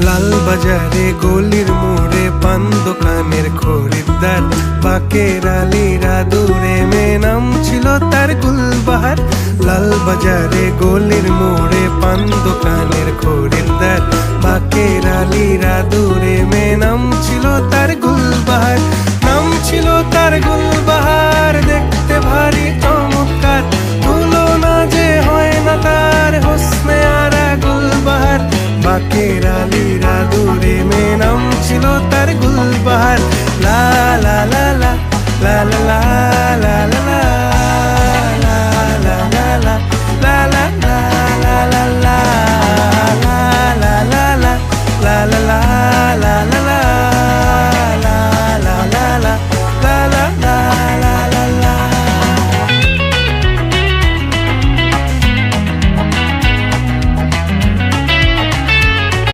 লাল বাজারে গলির মোড়ে পান দোকানের খরিদ্দার, বাকের আলীরা দূরে মেয়ে নাম ছিল তার গুলবাহার। লাল বাজারে গলির মোড়ে পান দোকানের খরিদ্দার, বাকের আলীরা দূরে মেয়ে নাম ছিল তার গুলবাহার। নাম ছিল তার গুলবাহার, দেখতে ভারী চমৎকার, তুলনা যে হয় না তার হোসনে আরা গুলবাহার। বাকের আলীরা দূরে মেয়ে নাম ছিল তার গুলবাহার। লা লা লা লা লা লা লা লা